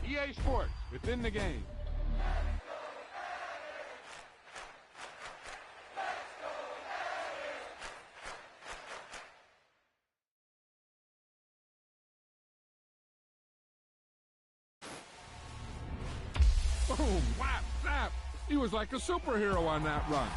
EA Sports, it's in the game. Boom, whap, zap. He was like a superhero on that run.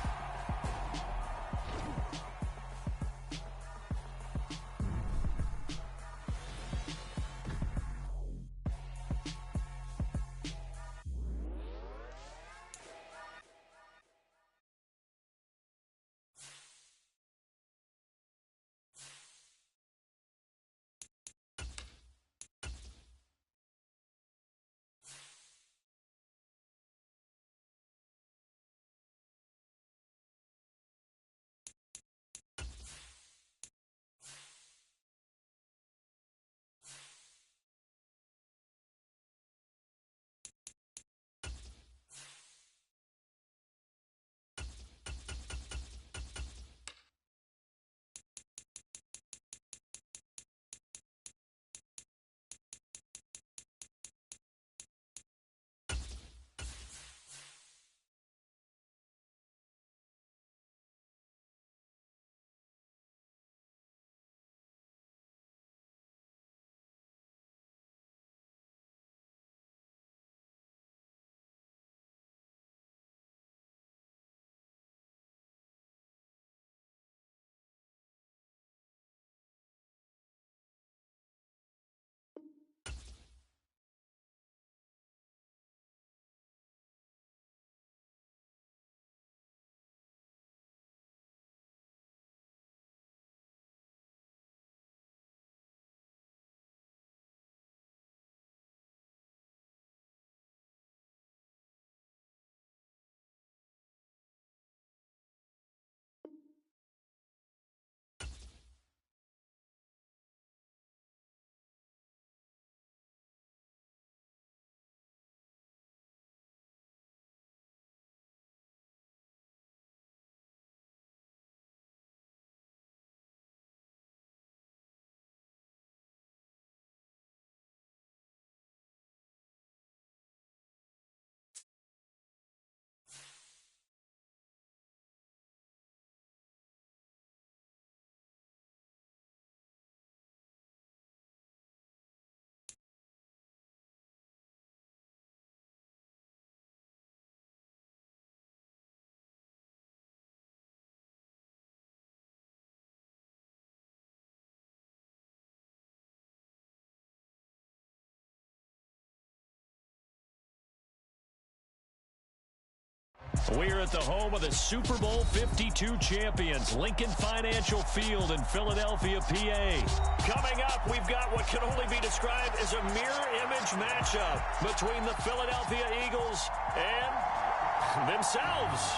We're at the home of the Super Bowl 52 champions, Lincoln Financial Field in Philadelphia, PA. Coming up, we've got what can only be described as a mirror image matchup between the Philadelphia Eagles and themselves.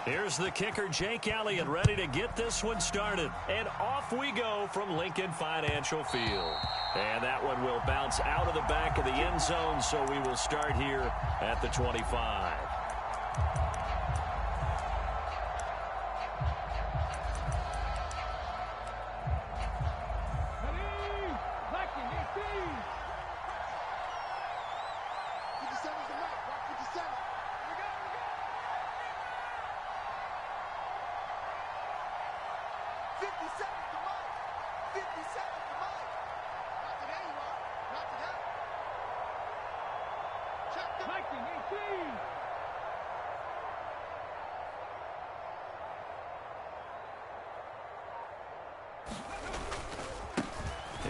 Here's the kicker, Jake Elliott, ready to get this one started. And off we go from Lincoln Financial Field. And that one will bounce out of the back of the end zone, so we will start here at the 25.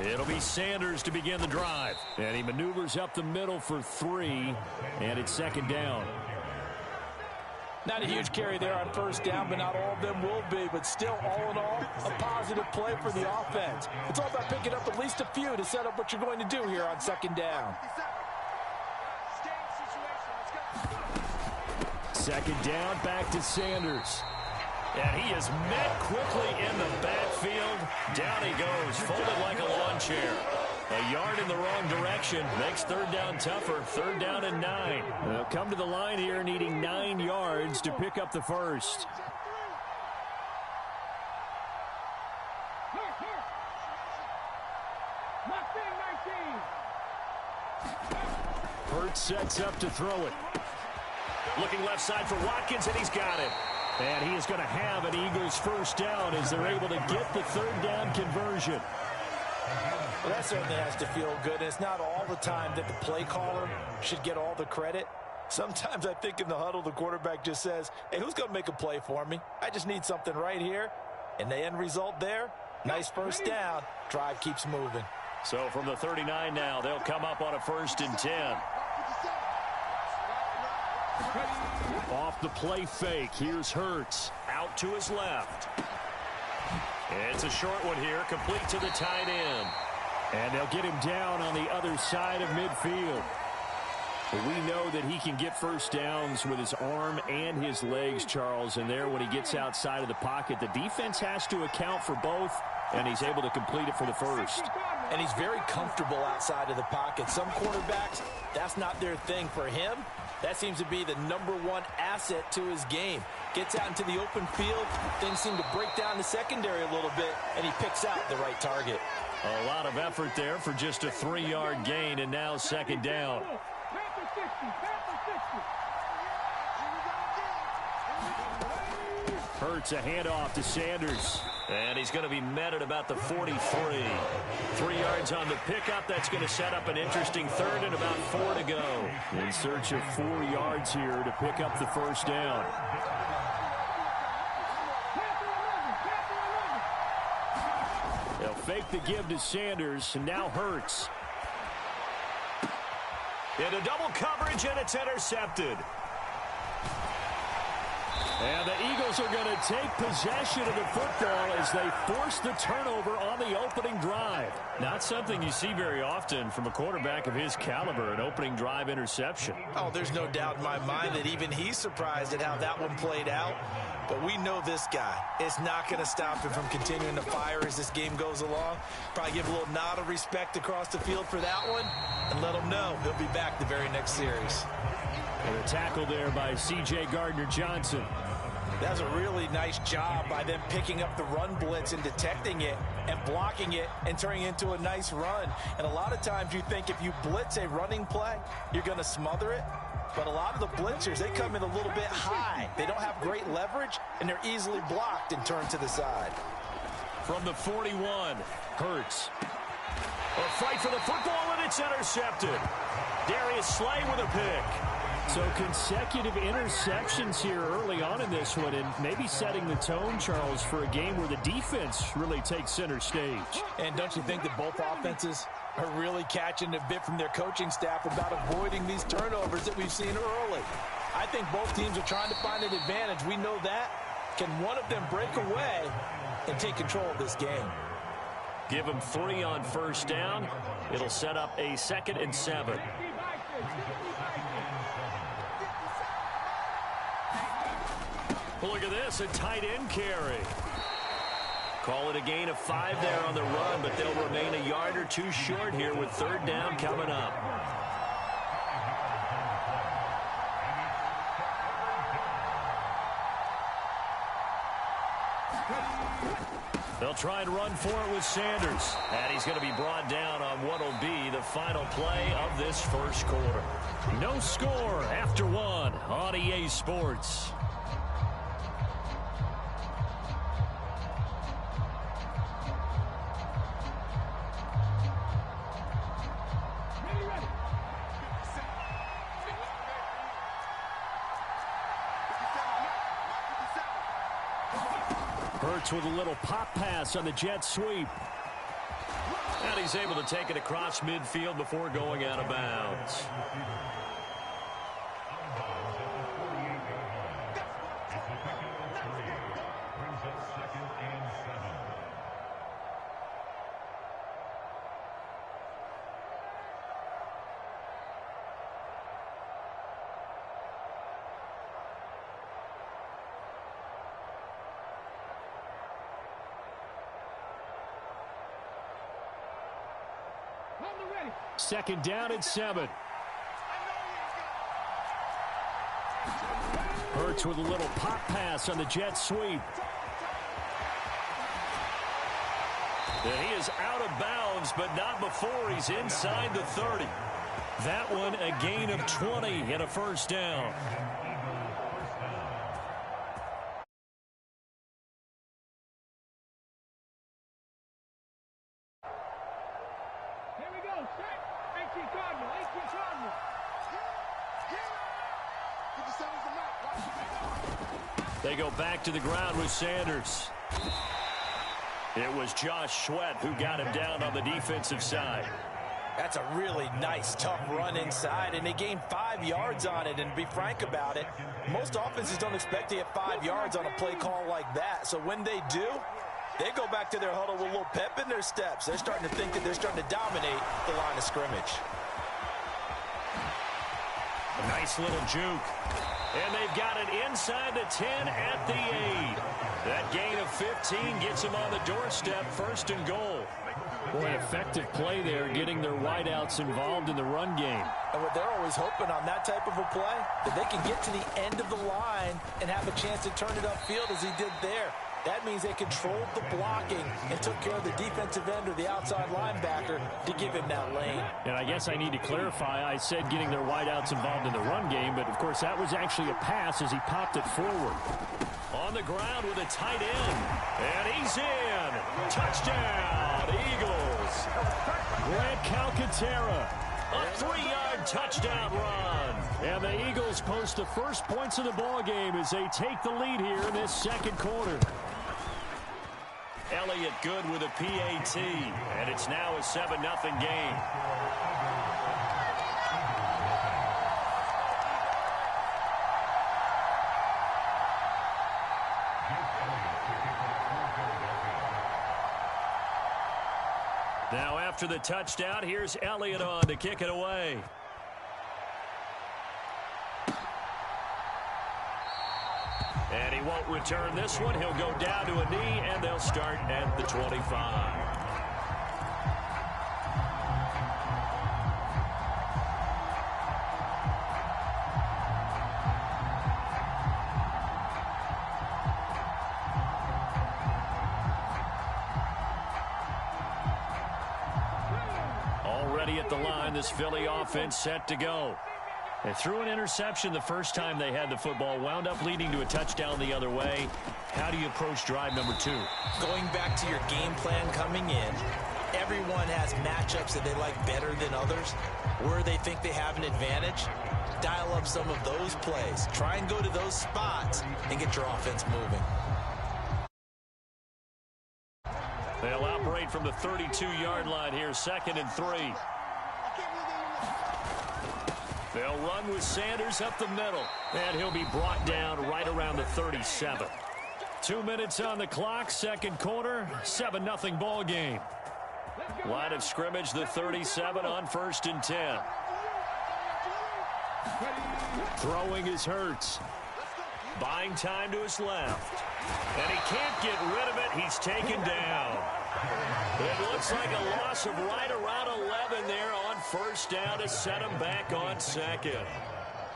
It'll be Sanders to begin the drive. And he maneuvers up the middle for 3. And it's second down. Not a huge carry there on first down, but not all of them will be. But still, all in all, a positive play for the offense. It's all about picking up at least a few to set up what you're going to do here on second down. Second down, back to Sanders. And he is met quickly in the backfield. Down he goes, folded like a lawn chair. A yard in the wrong direction makes third down tougher. Third down and 9. They'll come to the line here needing 9 yards to pick up the first. Locked Hurts sets up to throw it. Looking left side for Watkins, and he's got it. And he is going to have an Eagles first down as they're able to get the third down conversion. Well, that certainly has to feel good. And it's not all the time that the play caller should get all the credit. Sometimes I think in the huddle, the quarterback just says, hey, who's going to make a play for me? I just need something right here. And the end result there, nice first down. Drive keeps moving. So from the 39 now, they'll come up on a 1st and 10. Off the play fake. Here's Hurts. Out to his left. It's a short one here, complete to the tight end. And they'll get him down on the other side of midfield. But we know that he can get first downs with his arm and his legs, Charles. And there, when he gets outside of the pocket, the defense has to account for both, and he's able to complete it for the first. And he's very comfortable outside of the pocket. Some quarterbacks, that's not their thing. For him, that seems to be the #1 asset to his game. Gets out into the open field, things seem to break down the secondary a little bit, and he picks out the right target. A lot of effort there for just a 3-yard gain, and now 2nd down. Hurts a handoff to Sanders. And he's going to be met at about the 43. 3 yards on the pickup. That's going to set up an interesting third and about 4 to go. In search of 4 yards here to pick up the first down. They'll fake the give to Sanders, and now Hurts. Into double coverage, and it's intercepted. And the Eagles are going to take possession of the football as they force the turnover on the opening drive. Not something you see very often from a quarterback of his caliber, an opening drive interception. Oh, there's no doubt in my mind that even he's surprised at how that one played out. But we know this guy is not going to stop him from continuing to fire as this game goes along. Probably give a little nod of respect across the field for that one and let him know he'll be back the very next series. And a tackle there by C.J. Gardner-Johnson. That's a really nice job by them picking up the run blitz and detecting it and blocking it and turning it into a nice run. And a lot of times you think if you blitz a running play, you're going to smother it. But a lot of the blitzers, they come in a little bit high. They don't have great leverage, and they're easily blocked and turned to the side. From the 41, Hurts. A fight for the football, and it's intercepted. Darius Slay with a pick. So consecutive interceptions here early on in this one, and maybe setting the tone, Charles, for a game where the defense really takes center stage. And don't you think that both offenses are really catching a bit from their coaching staff about avoiding these turnovers that we've seen early? I think both teams are trying to find an advantage. We know that. Can one of them break away and take control of this game? Give them 3 on first down. It'll set up a 2nd and 7. Look at this, a tight end carry. Call it a gain of 5 there on the run, but they'll remain a yard or 2 short here with 3rd down coming up. They'll try and run for it with Sanders. And he's going to be brought down on what will be the final play of this first quarter. No score after 1 on EA Sports. Hurts with a little pop pass on the jet sweep. And he's able to take it across midfield before going out of bounds. Second down and 7. Hurts with a little pop pass on the jet sweep. And he is out of bounds, but not before he's inside the 30. That one a gain of 20 and a first down. Here we go. Set. 18 Cardinal. 18 Cardinal. They go back to the ground with Sanders. It was Josh Sweat who got him down on the defensive side. That's a really nice, tough run inside, and they gained 5 yards on it. And to be frank about it, most offenses don't expect to get 5 yards on a play call like that. So when they do, they go back to their huddle with a little pep in their steps. They're starting to think that they're starting to dominate the line of scrimmage. A nice little juke. And they've got it inside the 10 at the 8. That gain of 15 gets them on the doorstep, 1st and goal. Boy, effective play there, getting their wideouts involved in the run game. And what they're always hoping on that type of a play, that they can get to the end of the line and have a chance to turn it upfield as he did there. That means they controlled the blocking and took care of the defensive end or the outside linebacker to give him that lane. And I guess I need to clarify, I said getting their wideouts involved in the run game, but of course that was actually a pass as he popped it forward. On the ground with a tight end, and he's in. Touchdown, Eagles. Grant Calcaterra, a 3-yard touchdown run. And the Eagles post the first points of the ball game as they take the lead here in this second quarter. Elliott good with a PAT, and it's now a 7-0 game. Now after the touchdown, here's Elliott on to kick it away. And he won't return this one. He'll go down to a knee, and they'll start at the 25. Already at the line, this Philly offense set to go. They threw an interception the first time they had the football, wound up leading to a touchdown the other way. How do you approach drive number 2? Going back to your game plan coming in, everyone has matchups that they like better than others. Where they think they have an advantage, dial up some of those plays. Try and go to those spots and get your offense moving. They'll operate from the 32-yard line here, 2nd and 3. They'll run with Sanders up the middle, and he'll be brought down right around the 37. 2 minutes on the clock, second quarter, 7-0 ball game. Line of scrimmage, the 37 on 1st and 10. Throwing is Hurts. Buying time to his left. And he can't get rid of it. He's taken down. It looks like a loss of right around 11 there on 1st down to set him back on 2nd.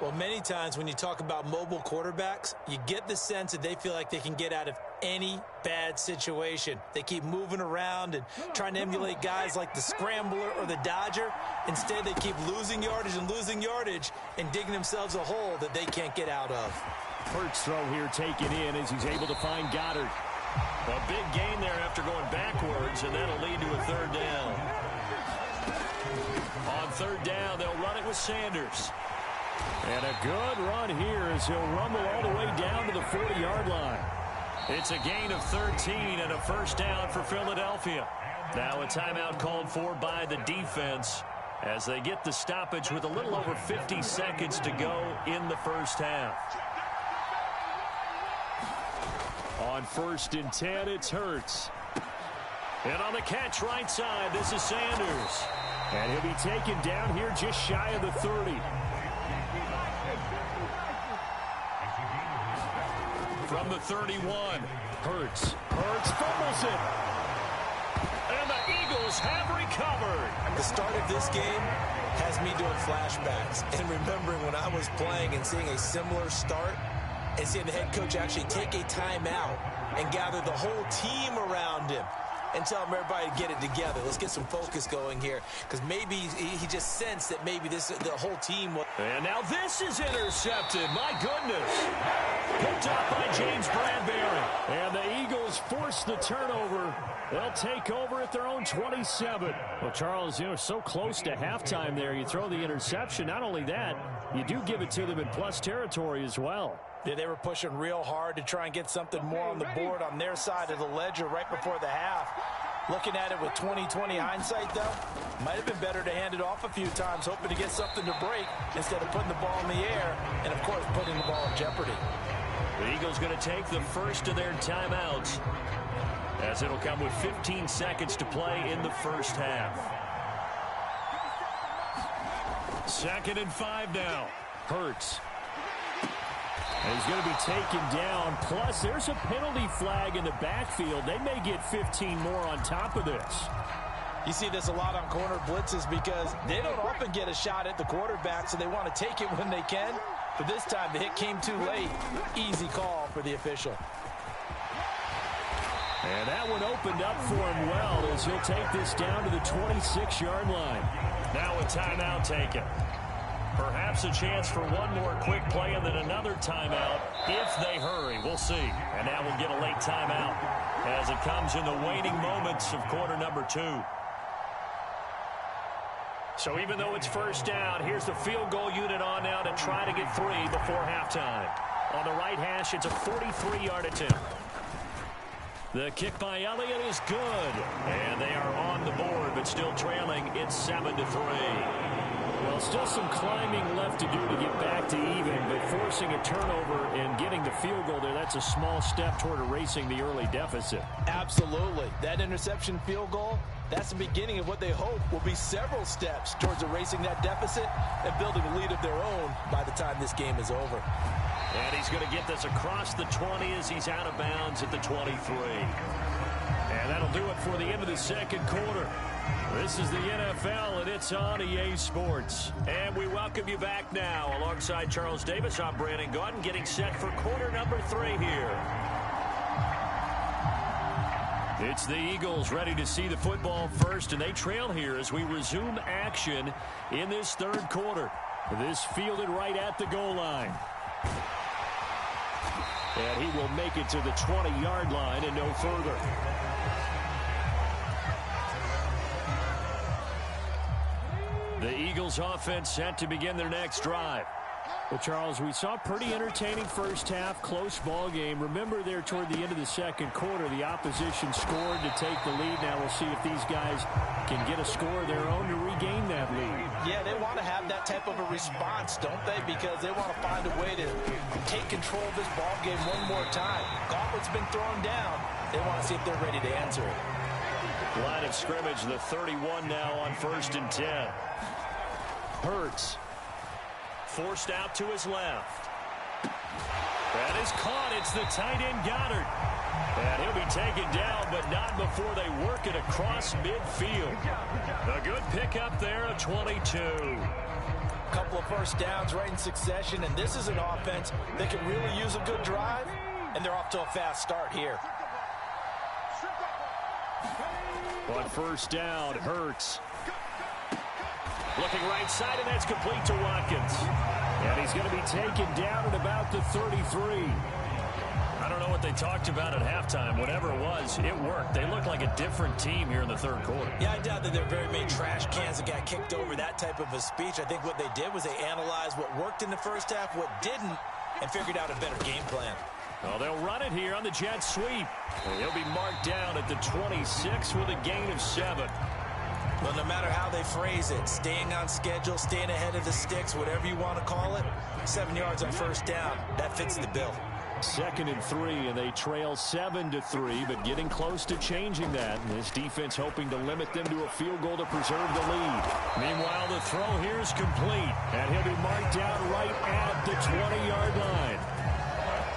Well, many times when you talk about mobile quarterbacks, you get the sense that they feel like they can get out of any bad situation. They keep moving around and trying to emulate guys like the Scrambler or the Dodger. Instead, they keep losing yardage and digging themselves a hole that they can't get out of. Hurts throw here taken in as he's able to find Goddard. A big gain there after going backwards, and that'll lead to a 3rd down. On 3rd down, they'll run it with Sanders. And a good run here as he'll rumble all the way down to the 40-yard line. It's a gain of 13 and a 1st down for Philadelphia. Now a timeout called for by the defense as they get the stoppage with a little over 50 seconds to go in the first half. On 1st and 10, it's Hurts. And on the catch right side, this is Sanders. And he'll be taken down here just shy of the 30. From the 31, Hurts fumbles it. And the Eagles have recovered. The start of this game has me doing flashbacks and remembering when I was playing and seeing a similar start and seeing the head coach actually take a timeout and gather the whole team around him and tell him everybody to get it together. Let's get some focus going here, because maybe he just sensed that maybe the whole team was. And now this is intercepted. My goodness. Picked up by James Bradbury. And the Eagles force the turnover. They'll take over at their own 27. Well, Charles, you know, so close to halftime there. You throw the interception. Not only that, you do give it to them in plus territory as well. Yeah, they were pushing real hard to try and get something more on the board on their side of the ledger right before the half. Looking at it with 20/20 hindsight, though, might have been better to hand it off a few times, hoping to get something to break instead of putting the ball in the air and, of course, putting the ball in jeopardy. The Eagles going to take the first of their timeouts, as it'll come with 15 seconds to play in the first half. 2nd and 5 now. Hurts. And he's going to be taken down. Plus, there's a penalty flag in the backfield. They may get 15 more on top of this. You see this a lot on corner blitzes because they don't often get a shot at the quarterback, so they want to take it when they can. But this time, the hit came too late. Easy call for the official. And that one opened up for him well as he'll take this down to the 26-yard line. Now a timeout taken. Perhaps a chance for one more quick play and then another timeout if they hurry. We'll see. And now we'll get a late timeout as it comes in the waning moments of quarter number 2. So even though it's first down, here's the field goal unit on now to try to get 3 before halftime. On the right hash, it's a 43-yard attempt. The kick by Elliott is good. And they are on the board, but still trailing. It's 7-3. Well, still some climbing left to do to get back to even, but forcing a turnover and getting the field goal there, that's a small step toward erasing the early deficit. Absolutely. That interception field goal, that's the beginning of what they hope will be several steps towards erasing that deficit and building a lead of their own by the time this game is over. And he's going to get this across the 20 as he's out of bounds at the 23. And that'll do it for the end of the second quarter. This is the NFL, and it's on EA Sports. And we welcome you back now. Alongside Charles Davis, I'm Brandon Gaudin, getting set for quarter number 3 here. It's the Eagles ready to see the football first, and they trail here as we resume action in this third quarter. This fielded right at the goal line. And he will make it to the 20-yard line and no further. The Eagles offense set to begin their next drive. Well, Charles, we saw a pretty entertaining first half, close ball game. Remember there toward the end of the second quarter, the opposition scored to take the lead. Now we'll see if these guys can get a score of their own to regain that lead. Yeah, they want to have that type of a response, don't they? Because they want to find a way to take control of this ball game one more time. Gauntlet's been thrown down. They want to see if they're ready to answer it. Line of scrimmage, the 31 now on 1st and 10. Hurts. Forced out to his left. That is caught. It's the tight end Goddard. And he'll be taken down, but not before they work it across midfield. A good pickup there, a 22. A couple of first downs right in succession, and this is an offense that can really use a good drive, and they're off to a fast start here. On first down, Hurts. Looking right side, and that's complete to Watkins. And he's going to be taken down at about the 33. I don't know what they talked about at halftime. Whatever it was, it worked. They look like a different team here in the third quarter. Yeah, I doubt that there are very many trash cans that got kicked over that type of a speech. I think what they did was they analyzed what worked in the first half, what didn't, and figured out a better game plan. Well, they'll run it here on the jet sweep. And he'll be marked down at the 26 with a gain of 7. Well, no matter how they phrase it, staying on schedule, staying ahead of the sticks, whatever you want to call it, 7 yards on first down, that fits the bill. 2nd and 3, and they trail 7-3, but getting close to changing that. And this defense hoping to limit them to a field goal to preserve the lead. Meanwhile, the throw here is complete. And he'll be marked down right at the 20-yard line.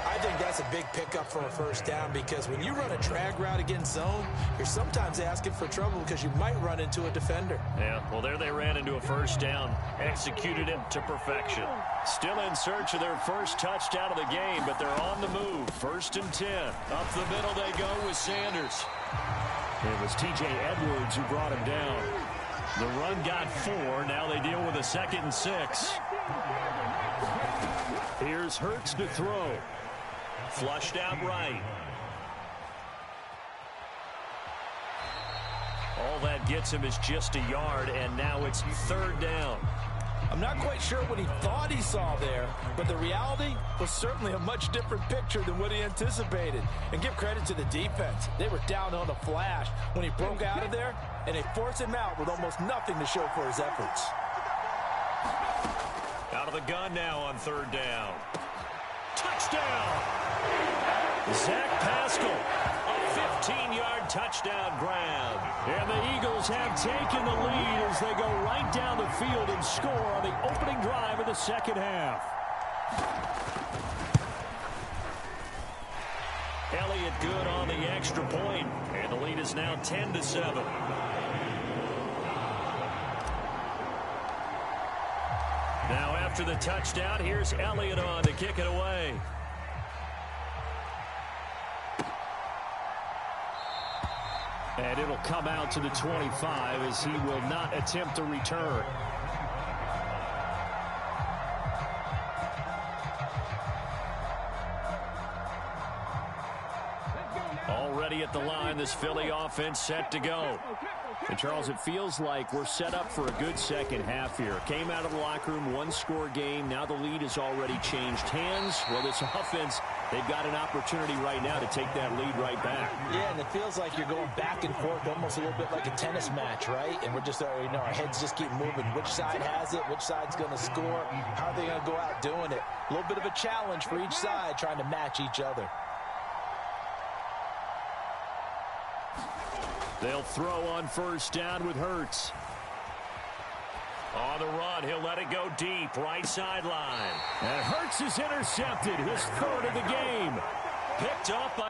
I think that's a big pickup for a first down because when you run a drag route against zone, you're sometimes asking for trouble because you might run into a defender. Yeah, well, there they ran into a first down, executed it to perfection. Still in search of their first touchdown of the game, but they're on the move. 1st and 10. Up the middle they go with Sanders. It was T.J. Edwards who brought him down. The run got 4. Now they deal with a 2nd and 6. Here's Hurts to throw. Flushed out right. All that gets him is just a yard, and now it's 3rd down. I'm not quite sure what he thought he saw there, but the reality was certainly a much different picture than what he anticipated. And give credit to the defense. They were down on a flash when he broke out of there, and they forced him out with almost nothing to show for his efforts. Out of the gun now on 3rd down. Touchdown! Zach Pascal, a 15-yard touchdown grab. And the Eagles have taken the lead as they go right down the field and score on the opening drive of the 2nd half. Elliott good on the extra point, and the lead is now 10-7. Now after the touchdown, here's Elliott on to kick it away. And it'll come out to the 25 as he will not attempt a return. Already at the line, this Philly offense set to go. And, Charles, it feels like we're set up for a good 2nd half here. Came out of the locker room, 1-score game. Now the lead has already changed hands. Well, this offense, they've got an opportunity right now to take that lead right back. Yeah, and it feels like you're going back and forth, almost a little bit like a tennis match, right? And we're just, our heads just keep moving. Which side has it? Which side's going to score? How are they going to go out doing it? A little bit of a challenge for each side, trying to match each other. They'll throw on 1st down with Hurts. On the run, he'll let it go deep, right sideline. And Hurts is intercepted, his 3rd of the game. Picked up by...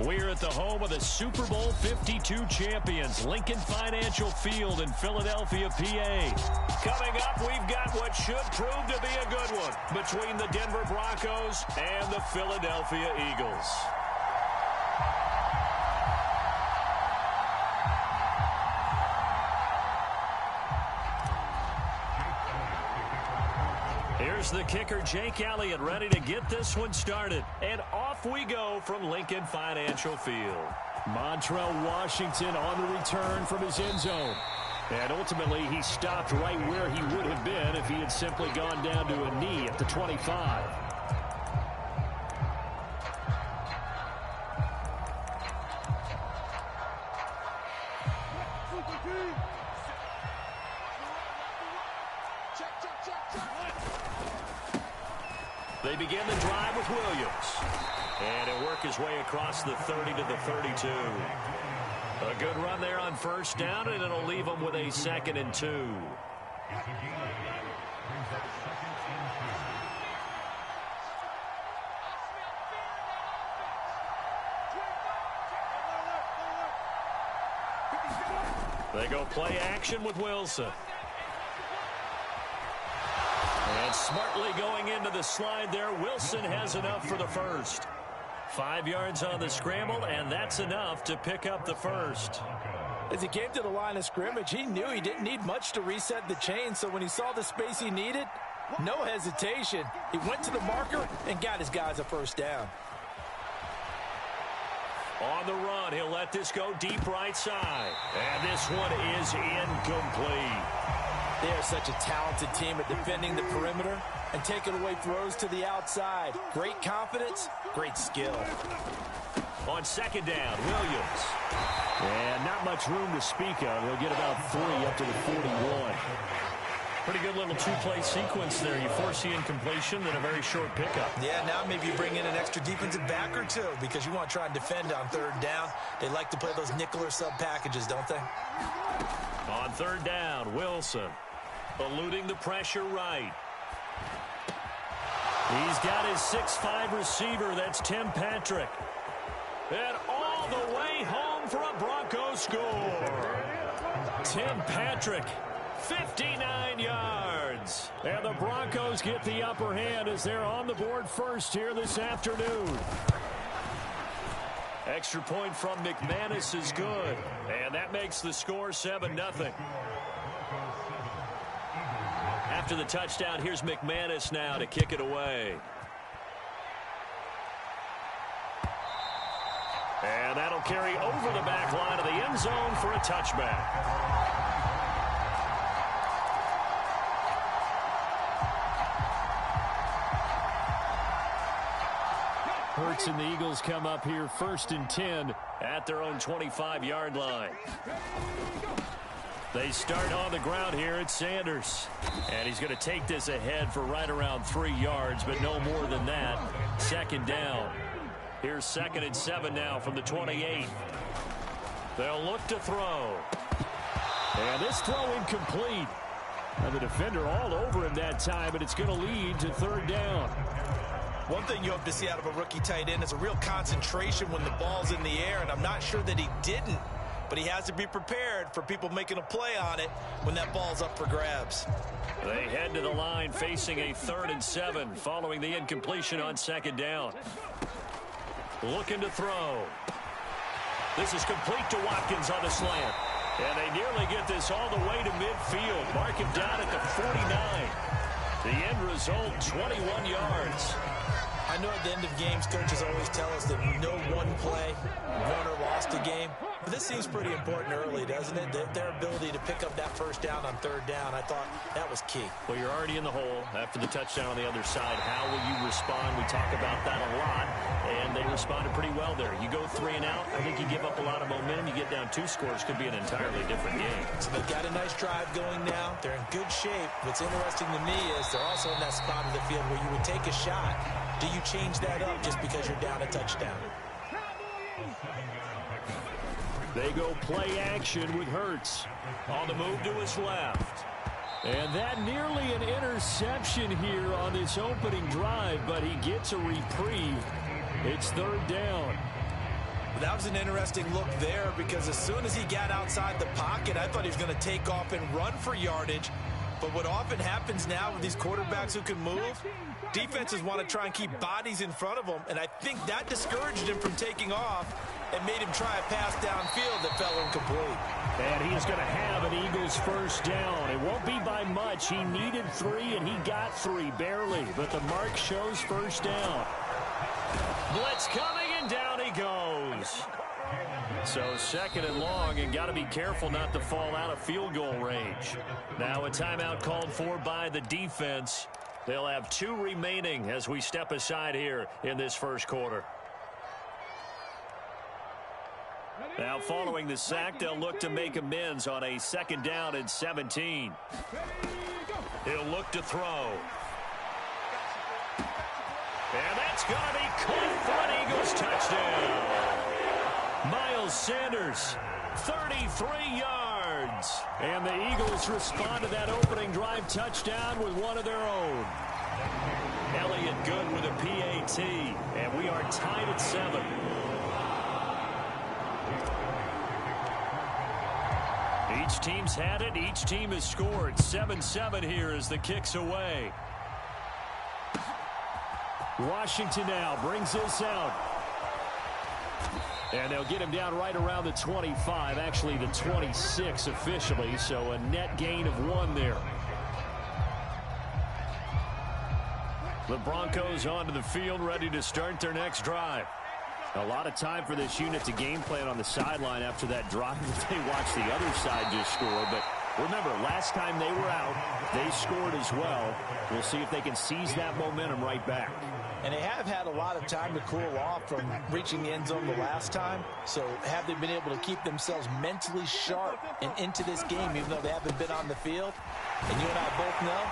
We're at the home of the Super Bowl 52 champions, Lincoln Financial Field in Philadelphia, PA. Coming up, we've got what should prove to be a good one between the Denver Broncos and the Philadelphia Eagles. Here's the kicker, Jake Elliott, ready to get this one started. And off we go from Lincoln Financial Field. Montrell Washington on the return from his end zone. And ultimately, he stopped right where he would have been if he had simply gone down to a knee at the 25. They begin the drive with Williams. And he'll work his way across the 30 to the 32. A good run there on first down, and it'll leave him with a 2nd and 2. They go play action with Wilson. And smartly going into the slide there, Wilson has enough for the first. 5 yards on the scramble, and that's enough to pick up the first. As he came to the line of scrimmage, he knew he didn't need much to reset the chain, so when he saw the space he needed, no hesitation. He went to the marker and got his guys a first down. On the run, he'll let this go deep right side. And this one is incomplete. They are such a talented team at defending the perimeter and taking away throws to the outside. Great confidence, great skill. On second down, Williams. And not much room to speak of. He'll get about 3 up to the 41. Pretty good little two-play sequence there. You force the incompletion, then a very short pickup. Yeah, now maybe you bring in an extra defensive back or two because you want to try and defend on third down. They like to play those nickel or sub packages, don't they? On third down, Wilson eluding the pressure right. He's got his 6'5" receiver. That's Tim Patrick. And all the way home for a Broncos score. Tim Patrick, 59 yards. And the Broncos get the upper hand as they're on the board first here this afternoon. Extra point from McManus is good. And that makes the score 7-0. After the touchdown, here's McManus now to kick it away. And that'll carry over the back line of the end zone for a touchback. Hurts and the Eagles come up here 1st and 10 at their own 25-yard line. They start on the ground here at Sanders. And he's going to take this ahead for right around 3 yards, but no more than that. Second down. Here's 2nd and 7 now from the 28. They'll look to throw. And this throw incomplete. And the defender all over him that time, but it's going to lead to third down. One thing you hope to see out of a rookie tight end is a real concentration when the ball's in the air, and I'm not sure that he didn't. But he has to be prepared for people making a play on it when that ball's up for grabs. They head to the line facing a 3rd and 7 following the incompletion on second down. Looking to throw. This is complete to Watkins on the slant. And they nearly get this all the way to midfield. Mark him down at the 49. The end result, 21 yards. I know at the end of games, coaches always tell us that no one play won or lost a game. But this seems pretty important early, doesn't it? Their ability to pick up that first down on third down, I thought that was key. Well, you're already in the hole after the touchdown on the other side. How will you respond? We talk about that a lot, and they responded pretty well there. You go 3 and out, I think you give up a lot of momentum. You get down 2 scores, could be an entirely different game. So they've got a nice drive going now. They're in good shape. What's interesting to me is they're also in that spot of the field where you would take a shot. Do you change that up just because you're down a touchdown? They go play action with Hurts. On the move to his left. And that nearly an interception here on this opening drive, but he gets a reprieve. It's third down. That was an interesting look there because as soon as he got outside the pocket, I thought he was going to take off and run for yardage. But what often happens now with these quarterbacks who can move, defenses want to try and keep bodies in front of them, and I think that discouraged him from taking off and made him try a pass downfield that fell incomplete. And he's going to have an Eagles first down. It won't be by much. He needed 3, and he got 3, barely. But the mark shows first down. Blitz coming, and down he goes. So 2nd and long, and got to be careful not to fall out of field goal range. Now a timeout called for by the defense. They'll have 2 remaining as we step aside here in this first quarter. Now following the sack, they'll look to make amends on a 2nd down and 17. He'll look to throw. And that's going to be caught for an goes. Touchdown. Miles Sanders, 33 yards. And the Eagles respond to that opening drive touchdown with one of their own. Elliott Good with a PAT. And we are tied at 7. Each team's had it. Each team has scored. 7-7 here as the kick's away. Washington now brings this out. And they'll get him down right around the 25, actually the 26 officially, so a net gain of 1 there. The Broncos onto the field, ready to start their next drive. A lot of time for this unit to game plan on the sideline after that drive that they watched the other side just score. But remember, last time they were out, they scored as well. We'll see if they can seize that momentum right back. And they have had a lot of time to cool off from reaching the end zone the last time. So have they been able to keep themselves mentally sharp and into this game, even though they haven't been on the field? And you and I both know,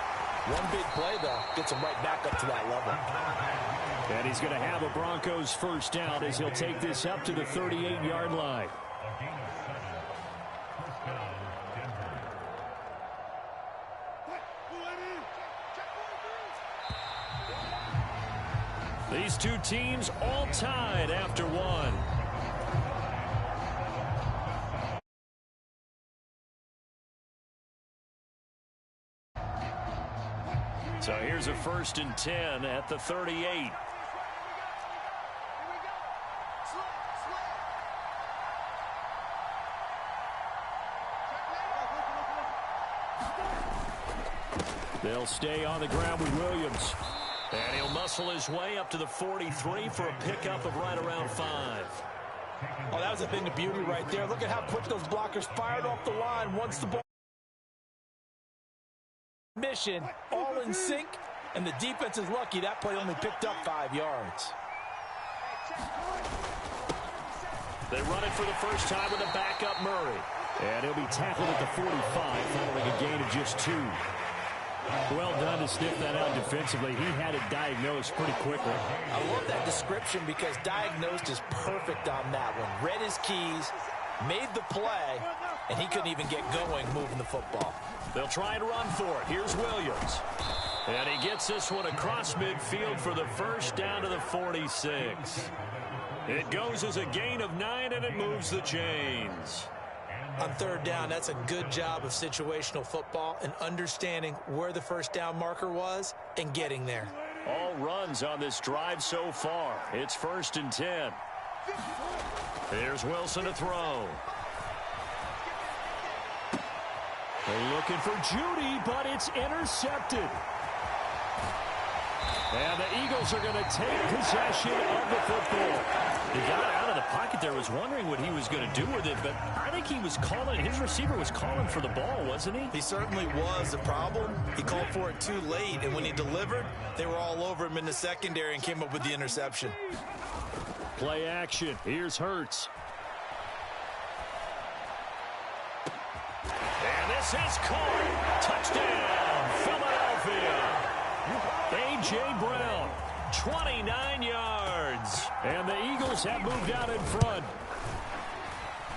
one big play, though, gets them right back up to that level. And he's going to have a Broncos first down as he'll take this up to the 38-yard line. These two teams all tied after 1. So here's a 1st and 10 at the 38. They'll stay on the ground with Williams. And he'll muscle his way up to the 43 for a pickup of right around 5. Oh, that was a thing of beauty right there. Look at how quick those blockers fired off the line once the ball. Mission, all in sync, and the defense is lucky that play only picked up 5 yards. They run it for the first time with a backup Murray. And he'll be tackled at the 45 following a gain of just 2. Well done to sniff that out defensively. He had it diagnosed pretty quickly. I love that description because diagnosed is perfect on that one. Read his keys, made the play, and he couldn't even get going moving the football. They'll try and run for it. Here's Williams. And he gets this one across midfield for the first down to the 46. It goes as a gain of 9, and it moves the chains. On 3rd down, that's a good job of situational football and understanding where the first down marker was and getting there. All runs on this drive so far. It's 1st and 10. Here's Wilson to throw. They're looking for Judy, but it's intercepted. And the Eagles are going to take possession of the football. He got out of the pocket there, was wondering what he was going to do with it, but I think he was calling, his receiver was calling for the ball, wasn't he? He certainly was. The problem, he called for it too late, and when he delivered, they were all over him in the secondary and came up with the interception. Play action. Here's Hurts. And this is caught. Touchdown, Philadelphia. A.J. Brown, 29 yards. And the Eagles have moved out in front.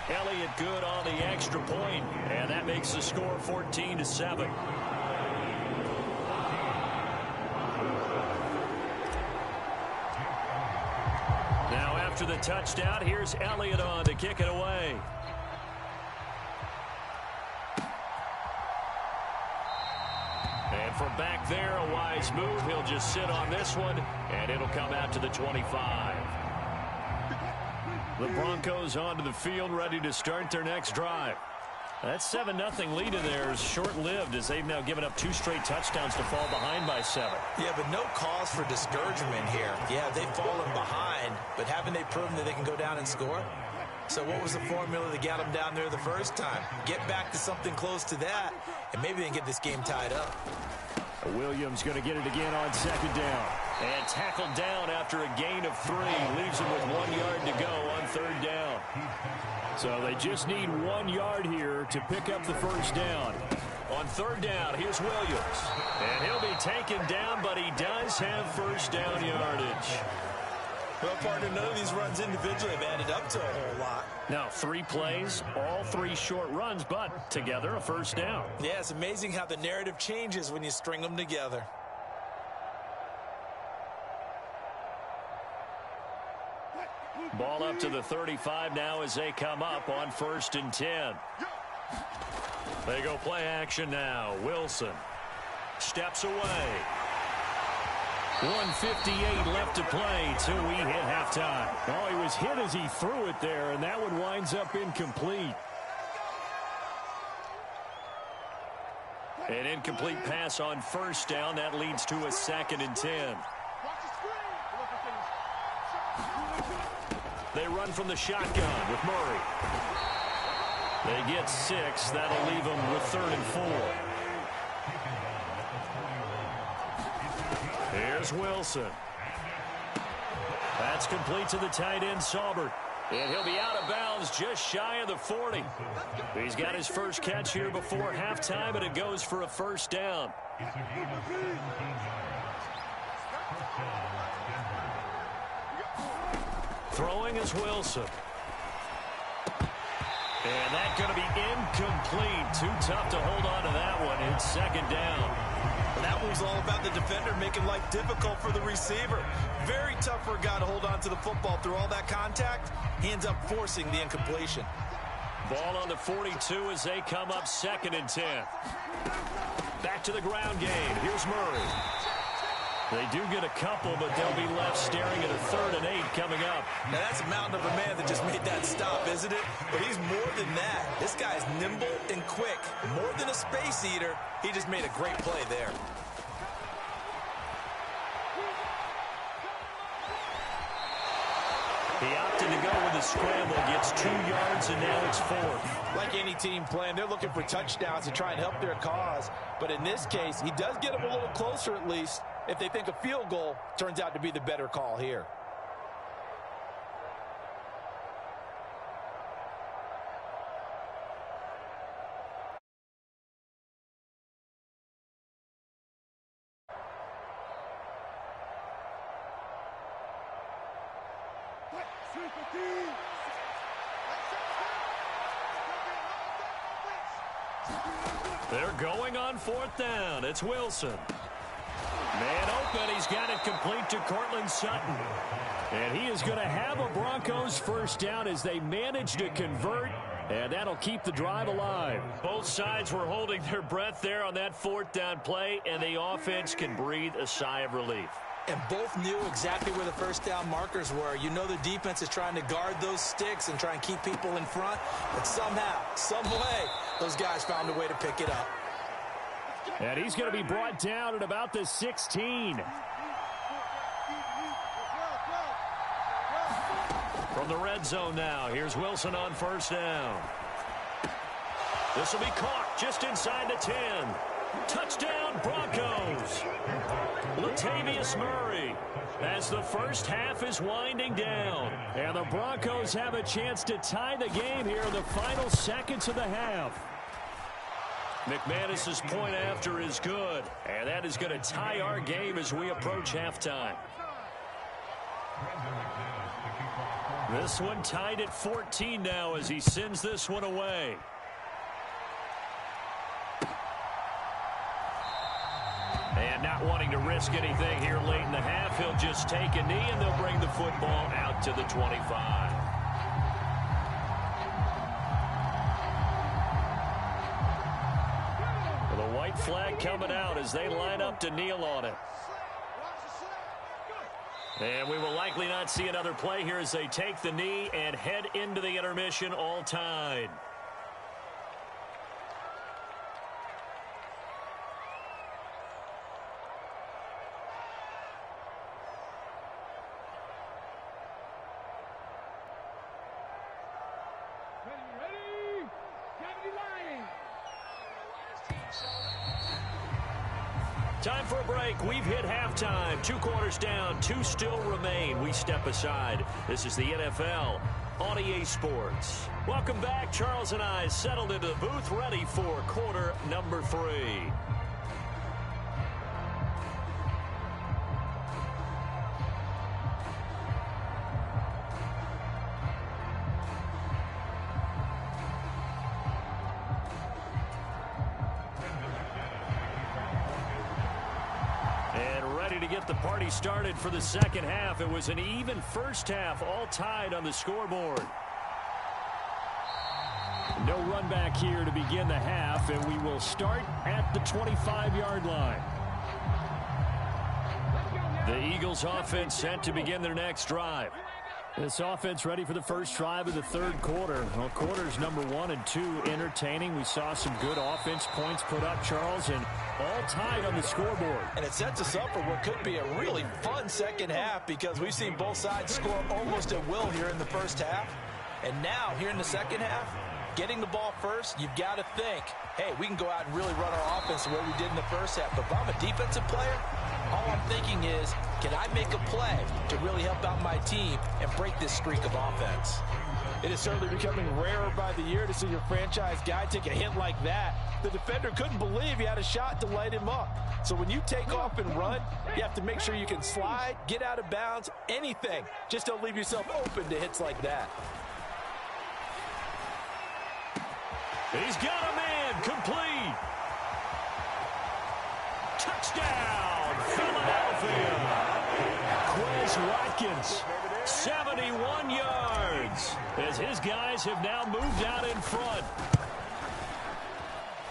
Elliott Good on the extra point, and that makes the score 14-7. Now after the touchdown, here's Elliott on to kick it away. And from back there, a wise move. He'll just sit on this one, and it'll come out to the 25. The Broncos onto the field, ready to start their next drive. That 7-0 lead in there is short-lived as they've now given up 2 straight touchdowns to fall behind by 7. Yeah, but no cause for discouragement here. Yeah, they've fallen behind, but haven't they proven that they can go down and score? So what was the formula that got them down there the first time? Get back to something close to that, and maybe they can get this game tied up. Williams going to get it again on 2nd down. And tackled down after a gain of 3. Leaves him with 1 yard to go on 3rd down. So they just need 1 yard here to pick up the first down. On 3rd down, here's Williams. And he'll be taken down, but he does have first down yardage. Well, partner, none of these runs individually have added up to a whole lot. Now 3 plays, all 3 short runs, but together a first down. Yeah, it's amazing how the narrative changes when you string them together. Ball up to the 35 now as they come up on 1st and 10. They go play action now. Wilson steps away. 1:58 left to play till we hit halftime. Oh, he was hit as he threw it there, and that one winds up incomplete. An incomplete pass on 1st down. That leads to a 2nd and 10. They run from the shotgun with Murray. They get 6. That'll leave them with 3rd and 4. Here's Wilson. That's complete to the tight end, Saubert. And he'll be out of bounds just shy of the 40. He's got his first catch here before halftime, and it goes for a first down. Throwing is Wilson. And that's going to be incomplete. Too tough to hold on to that one. It's 2nd down. That was all about the defender making life difficult for the receiver. Very tough for a guy to hold on to the football through all that contact. He ends up forcing the incompletion. Ball on the 42 as they come up 2nd and 10. Back to the ground game. Here's Murray. They do get a couple, but they'll be left staring at a 3rd and 8 coming up. Now that's a mountain of a man that just made that stop, isn't it? But he's more than that. This guy's nimble and quick. More than a space eater, he just made a great play there. He opted to go with the scramble, gets 2 yards, and now it's 4th. Like any team playing, they're looking for touchdowns to try and help their cause. But in this case, he does get them a little closer at least. If they think a field goal turns out to be the better call here. They're going on 4th down. It's Wilson. Man open. He's got it complete to Cortland Sutton. And he is going to have a Broncos first down as they manage to convert, and that'll keep the drive alive. Both sides were holding their breath there on that 4th down play, and the offense can breathe a sigh of relief. And both knew exactly where the first down markers were. You know the defense is trying to guard those sticks and try and keep people in front. But somehow, some way, those guys found a way to pick it up. And he's going to be brought down at about the 16. From the red zone now, here's Wilson on 1st down. This will be caught just inside the 10. Touchdown, Broncos. Latavius Murray as the first half is winding down. And the Broncos have a chance to tie the game here in the final seconds of the half. McManus's point after is good, and that is going to tie our game as we approach halftime. This one tied at 14 now as he sends this one away. And not wanting to risk anything here late in the half, he'll just take a knee and they'll bring the football out to the 25. The white flag coming out as they line up to kneel on it. And we will likely not see another play here as they take the knee and head into the intermission all tied. Time for a break. We've hit halftime. 2 quarters down. 2 still remain. We step aside. This is the NFL on EA Sports. Welcome back. Charles and I settled into the booth ready for quarter number 3. ready to get the party started for the second half. It was an even first half, all tied on the scoreboard. No run back here to begin the half, and we will start at the 25-yard line. The Eagles offense set to begin their next drive. This offense ready for the first drive of the third quarter. Well, quarters number 1 and 2 entertaining. We saw some good offense points put up, Charles, and all tied on the scoreboard. And it sets us up for what could be a really fun second half because we've seen both sides score almost at will here in the first half. And now, here in the second half, getting the ball first, you've got to think, hey, we can go out and really run our offense the way we did in the first half. But if I'm a defensive player, all I'm thinking is, can I make a play to really help out my team and break this streak of offense? It is certainly becoming rarer by the year to see your franchise guy take a hit like that. The defender couldn't believe he had a shot to light him up. So when you take off and run, you have to make sure you can slide, get out of bounds, anything. Just don't leave yourself open to hits like that. He's got a man, complete. Touchdown, Philadelphia. Quez Watkins, 71 yards, as his guys have now moved out in front.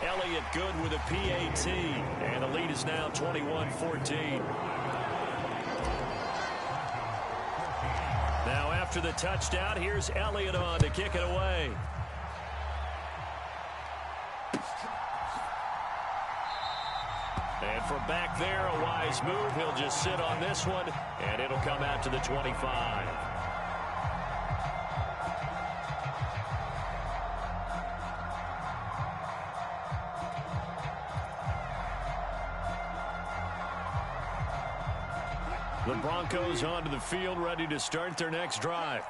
Elliott good with a PAT, and the lead is now 21-14. Now after the touchdown, here's Elliott on to kick it away. And from back there, a wise move. He'll just sit on this one, and it'll come out to the 25. The Broncos onto the field, ready to start their next drive.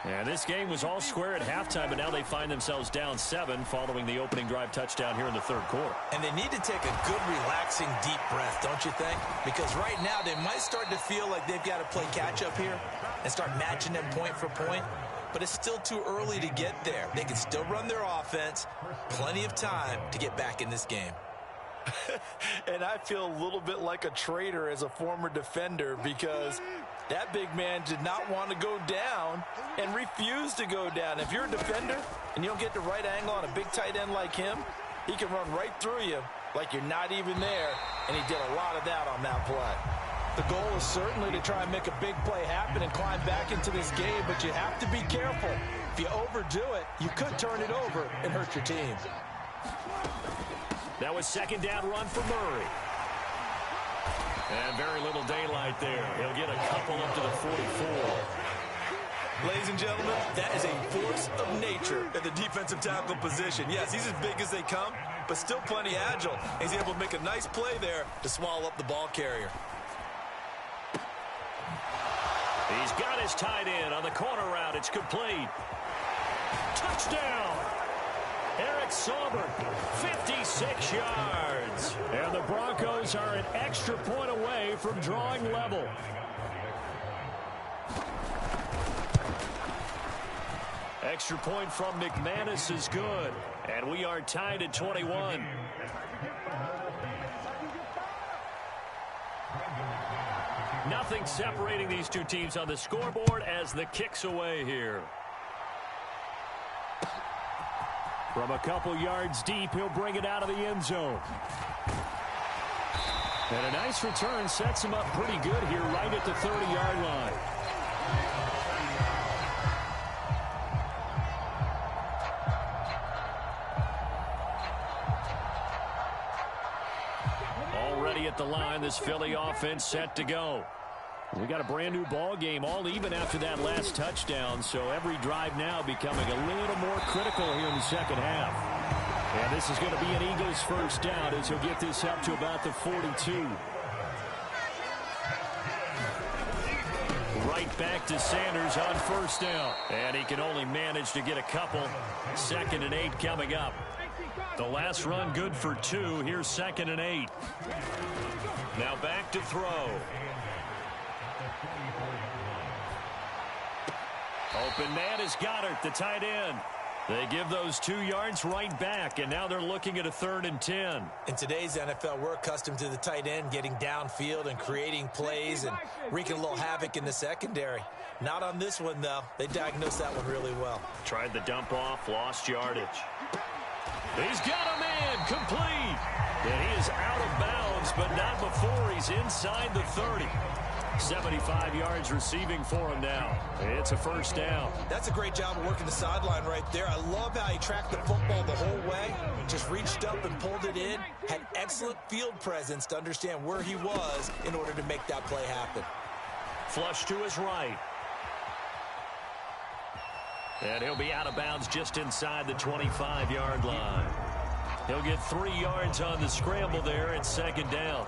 And this game was all square at halftime, but now they find themselves down 7 following the opening drive touchdown here in the third quarter. And they need to take a good, relaxing, deep breath, don't you think? Because right now they might start to feel like they've got to play catch-up here and start matching them point for point. But it's still too early to get there. They can still run their offense. Plenty of time to get back in this game. And I feel a little bit like a traitor as a former defender because that big man did not want to go down and refused to go down. If you're a defender and you don't get the right angle on a big tight end like him, he can run right through you like you're not even there, and he did a lot of that on that play. The goal is certainly to try and make a big play happen and climb back into this game, but you have to be careful. If you overdo it, you could turn it over and hurt your team. That was second down run for Murray. And very little daylight there. He'll get a couple up to the 44. Ladies and gentlemen, that is a force of nature at the defensive tackle position. Yes, he's as big as they come, but still plenty agile. He's able to make a nice play there to swallow up the ball carrier. He's got his tight end on the corner route. It's complete. Touchdown! Eric Sauber, 56 yards. And the Broncos are an extra point away from drawing level. Extra point from McManus is good. And we are tied at 21. Nothing separating these two teams on the scoreboard as the kick's away here. From a couple yards deep, he'll bring it out of the end zone. And a nice return sets him up pretty good here right at the 30-yard line. Already at the line, this Philly offense set to go. We got a brand new ball game, all even after that last touchdown, so every drive now becoming a little more critical here in the second half. And this is going to be an Eagles first down as he'll get this up to about the 42. Right back to Sanders on first down. And he can only manage to get a couple. 2nd and 8 coming up. The last run good for 2. Here's 2nd and 8. Now back to throw. Open man is Goddard, the tight end. They give those 2 yards right back, and now they're looking at a 3rd and 10. In today's NFL, we're accustomed to the tight end getting downfield and creating plays and wreaking a little havoc in the secondary. Not on this one, though. They diagnosed that one really well. Tried the dump off, lost yardage. He's got a man, complete. And he is out of bounds, but not before he's inside the 30. 75 yards receiving for him now. It's a 1st down. That's a great job of working the sideline right there. I love how he tracked the football the whole way. Just reached up and pulled it in. Had excellent field presence to understand where he was in order to make that play happen. Flush to his right. And he'll be out of bounds just inside the 25-yard line. He'll get 3 yards on the scramble there at 2nd down.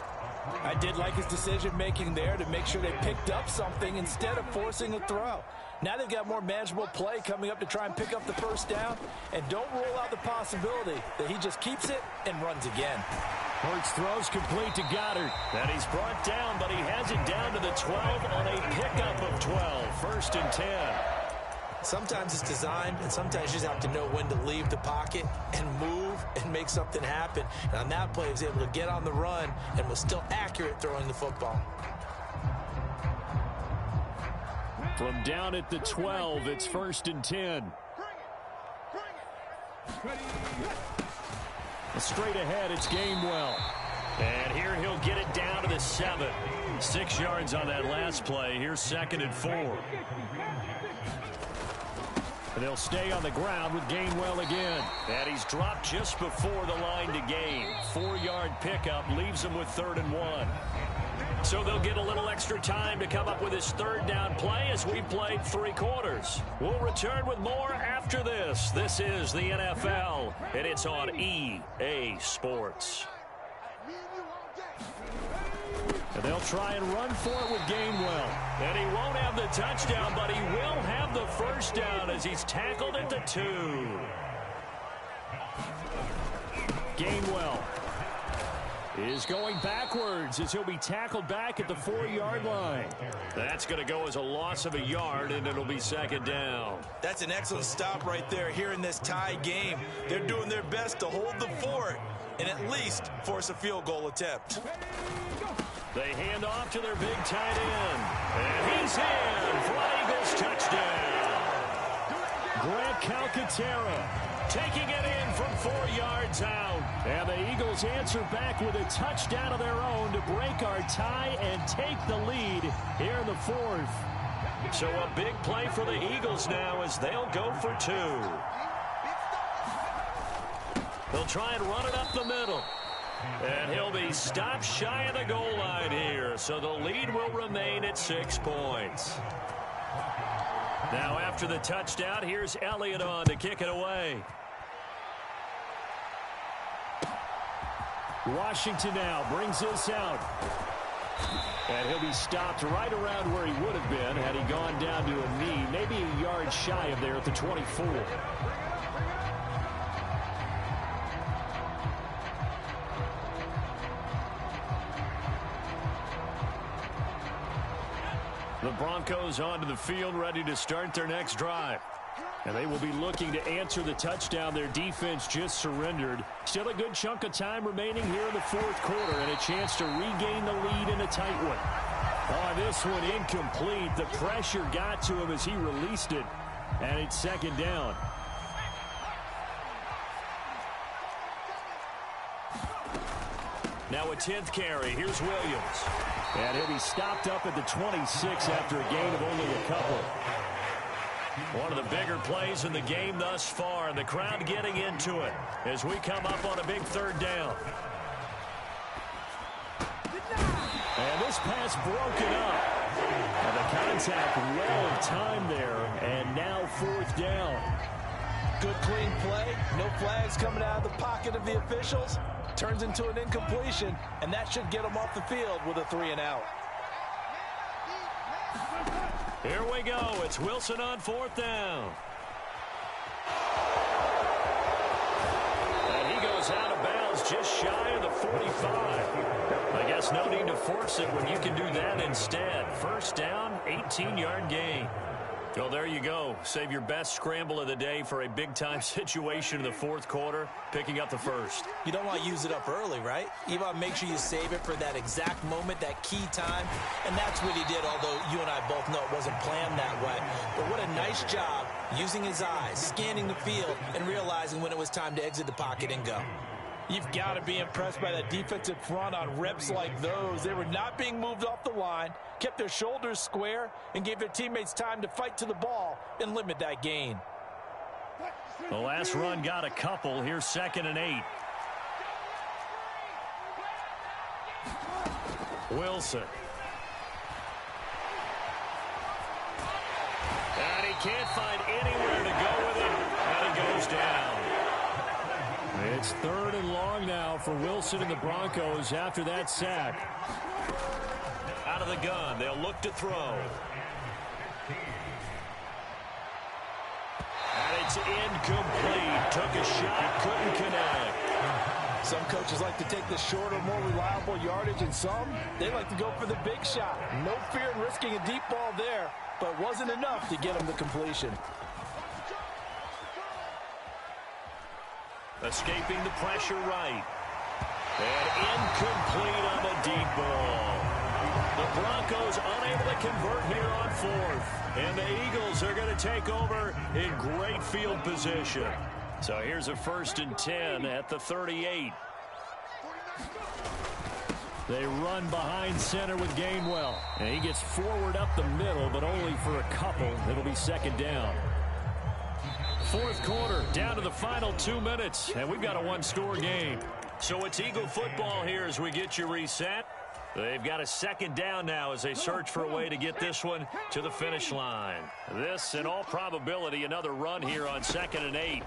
I did like his decision-making there to make sure they picked up something instead of forcing a throw. Now they've got more manageable play coming up to try and pick up the 1st down. And don't rule out the possibility that he just keeps it and runs again. Hurts throws complete to Goddard. And he's brought down, but he has it down to the 12 on a pickup of 12. 1st and 10. Sometimes it's designed, and sometimes you just have to know when to leave the pocket and move and make something happen. And on that play, he was able to get on the run and was still accurate throwing the football. From down at the 12, it's 1st and 10. Straight ahead, it's Gainwell. And here he'll get it down to the 7. 6 yards on that last play. Here's 2nd and 4. And they'll stay on the ground with Gainwell again. And he's dropped just before the line to gain. 4-yard pickup leaves him with 3rd and 1. So they'll get a little extra time to come up with his 3rd down play as we've played 3 quarters. We'll return with more after this. This is the NFL, and it's on EA Sports. And they'll try and run for it with Gainwell. And he won't have the touchdown, but he will have the 1st down as he's tackled at the 2. Gainwell is going backwards as he'll be tackled back at the 4-yard line. That's going to go as a loss of a yard, and it'll be 2nd down. That's an excellent stop right there here in this tie game. They're doing their best to hold the fort and at least force a field goal attempt. They hand off to their big tight end. And he's in for an Eagles touchdown. Grant Calcaterra taking it in from 4 yards out. And the Eagles answer back with a touchdown of their own to break our tie and take the lead here in the 4th. So a big play for the Eagles now as they'll go for 2. They'll try and run it up the middle. And he'll be stopped shy of the goal line here. So the lead will remain at 6 points. Now after the touchdown, here's Elliott on to kick it away. Washington now brings this out. And he'll be stopped right around where he would have been had he gone down to a knee, maybe a yard shy of there at the 24. The Broncos onto the field, ready to start their next drive. And they will be looking to answer the touchdown their defense just surrendered. Still a good chunk of time remaining here in the 4th quarter and a chance to regain the lead in a tight one. Oh, this one incomplete. The pressure got to him as he released it. And it's 2nd down. Now a 10th carry. Here's Williams. And he'll be stopped up at the 26 after a gain of only a couple. One of the bigger plays in the game thus far, and the crowd getting into it as we come up on a big 3rd down. And this pass broken up. And the contact well timed there, and now 4th down. Good clean play. No flags coming out of the pocket of the officials. Turns into an incompletion, and that should get them off the field with a 3-and-out. Here we go. It's Wilson on 4th down. And he goes out of bounds just shy of the 45. I guess no need to force it when you can do that instead. 1st down, 18-yard gain. Well, there you go. Save your best scramble of the day for a big-time situation in the fourth quarter, picking up the first. You don't want to use it up early, right? You want to make sure you save it for that exact moment, that key time. And that's what he did, although you and I both know it wasn't planned that way. But what a nice job using his eyes, scanning the field, and realizing when it was time to exit the pocket and go. You've got to be impressed by that defensive front on reps like those. They were not being moved off the line, kept their shoulders square, and gave their teammates time to fight to the ball and limit that gain. The last run got a couple. Here's 2nd and 8. Wilson. And he can't find anywhere to go with it, and he goes down. It's 3rd and long now for Wilson and the Broncos after that sack. Out of the gun, they'll look to throw. And it's incomplete. Took a shot, couldn't connect. Some coaches like to take the shorter, more reliable yardage, and some, they like to go for the big shot. No fear in risking a deep ball there, but it wasn't enough to get him the completion. Escaping the pressure right. And incomplete on the deep ball. The Broncos unable to convert here on 4th. And the Eagles are going to take over in great field position. So here's a 1st and 10 at the 38. They run behind center with Gainwell. And he gets forward up the middle, but only for a couple. It'll be 2nd down. Fourth quarter, down to the final 2 minutes, and we've got a one-score game. So it's Eagle football here as we get you reset. They've got a 2nd down now as they search for a way to get this one to the finish line. This, in all probability, another run here on 2nd and 8.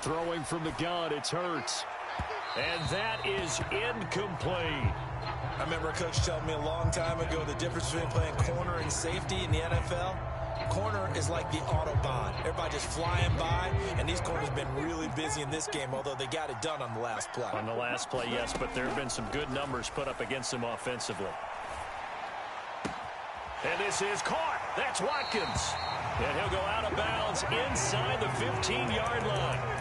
Throwing from the gun, it's Hurts. And that is incomplete. I remember a coach telling me a long time ago the difference between playing corner and safety in the NFL. Corner is like the Autobahn. Everybody just flying by, and these corners have been really busy in this game, although they got it done on the last play. On the last play, yes, but there have been some good numbers put up against them offensively. And this is caught. That's Watkins. And he'll go out of bounds inside the 15-yard line.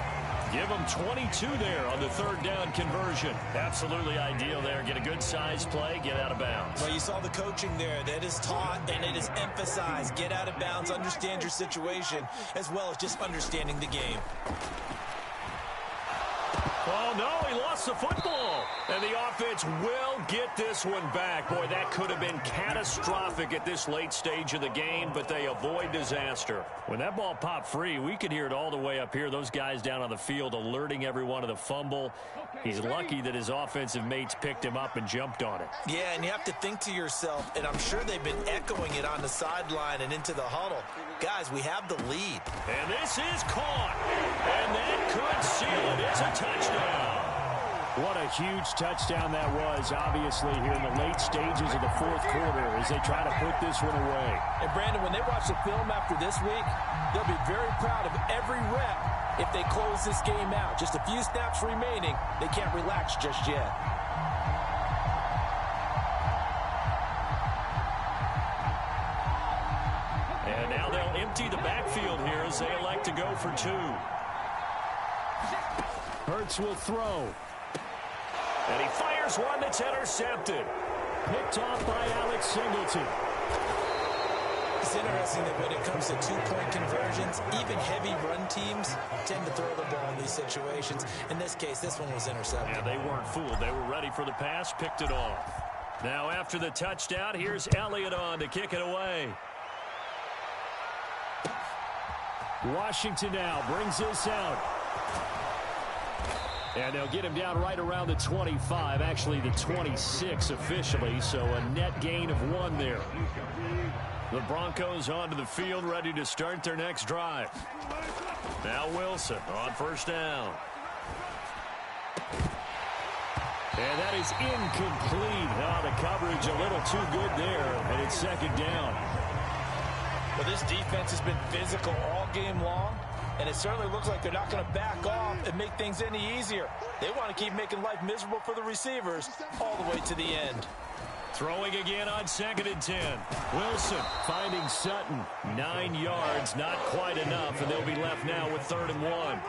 Give them 22 there on the 3rd down conversion. Absolutely ideal there. Get a good size play, get out of bounds. Well, you saw the coaching there. That is taught and it is emphasized. Get out of bounds, understand your situation, as well as just understanding the game. Oh, no, he lost the football. And the offense will get this one back. Boy, that could have been catastrophic at this late stage of the game, but they avoid disaster. When that ball popped free, we could hear it all the way up here. Those guys down on the field alerting everyone of the fumble. He's lucky that his offensive mates picked him up and jumped on it. Yeah, and you have to think to yourself, and I'm sure they've been echoing it on the sideline and into the huddle. Guys, we have the lead. And this is caught. And that could seal it. It's a touchdown. What a huge touchdown that was, obviously, here in the late stages of the fourth quarter as they try to put this one away. And, Brandon, when they watch the film after this week, they'll be very proud of every rep if they close this game out. Just a few snaps remaining. They can't relax just yet. And now they'll empty the backfield here as they elect to go for 2. Hurts will throw. And he fires one that's intercepted. Picked off by Alex Singleton. It's interesting that when it comes to two-point conversions, even heavy run teams tend to throw the ball in these situations. In this case, this one was intercepted. Yeah, they weren't fooled. They were ready for the pass, picked it off. Now after the touchdown, here's Elliott on to kick it away. Washington now brings this out. And they'll get him down right around the 25, actually the 26 officially, so a net gain of 1 there. The Broncos onto the field, ready to start their next drive. Now Wilson on 1st down. And that is incomplete. Oh, the coverage a little too good there, and it's 2nd down. Well, this defense has been physical all game long, and it certainly looks like they're not going to back off and make things any easier. They want to keep making life miserable for the receivers all the way to the end. Throwing again on 2nd and 10. Wilson finding Sutton. 9 yards, not quite enough, and they'll be left now with 3rd and 1.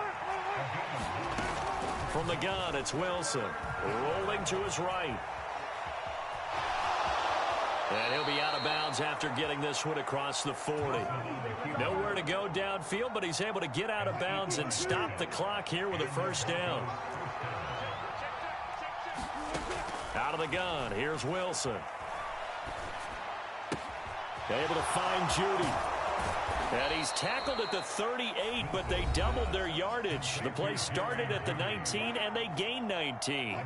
From the gun, it's Wilson. Rolling to his right. And he'll be out of bounds after getting this one across the 40. Nowhere to go downfield, but he's able to get out of bounds and stop the clock here with a 1st down. Out of the gun, here's Wilson. Able to find Judy. And he's tackled at the 38, but they doubled their yardage. The play started at the 19, and they gained 19.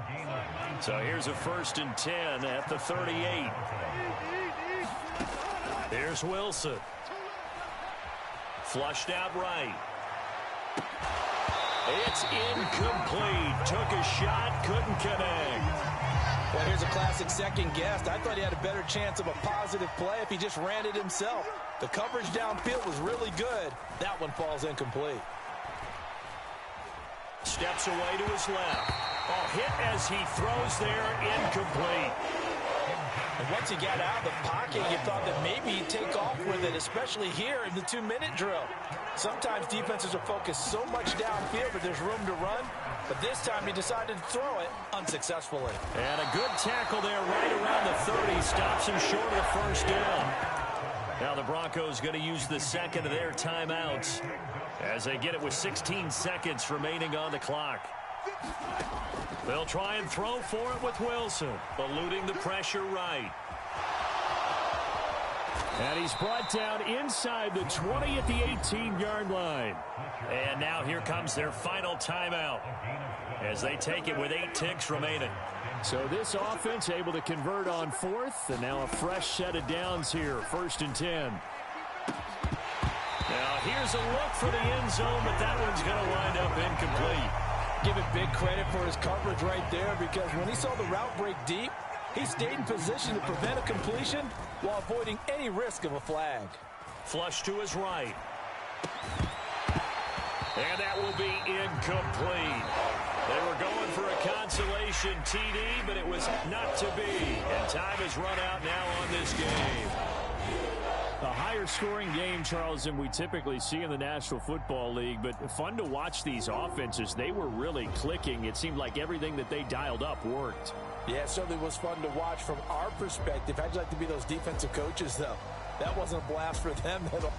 So here's a 1st and 10 at the 38. Here's Wilson. Flushed out right. It's incomplete. Took a shot, couldn't connect. Well, here's a classic second guess. I thought he had a better chance of a positive play if he just ran it himself. The coverage downfield was really good. That one falls incomplete. Steps away to his left. Hit as he throws there, incomplete. And once he got out of the pocket, you thought that maybe he'd take off with it, especially here in the 2-minute drill. Sometimes defenses are focused so much downfield that there's room to run. But this time he decided to throw it unsuccessfully. And a good tackle there right around the 30. Stops him short of the 1st down. Now the Broncos going to use the 2nd of their timeouts as they get it with 16 seconds remaining on the clock. They'll try and throw for it with Wilson, eluding the pressure right. And he's brought down inside the 20 at the 18-yard line. And now here comes their final timeout as they take it with 8 ticks remaining. So this offense able to convert on 4th, and now a fresh set of downs here, 1st and 10. Now here's a look for the end zone, but that one's going to wind up incomplete. Give it big credit for his coverage right there, because when he saw the route break deep, he stayed in position to prevent a completion while avoiding any risk of a flag. Flush to his right. And that will be incomplete. They were going for a consolation TD, but it was not to be. And time has run out now on this game. A higher scoring game, Charles, than we typically see in the National Football League, but fun to watch these offenses. They were really clicking. It seemed like everything that they dialed up worked. Yeah, it certainly was fun to watch from our perspective. How'd you like to be those defensive coaches, though? That wasn't a blast for them at all.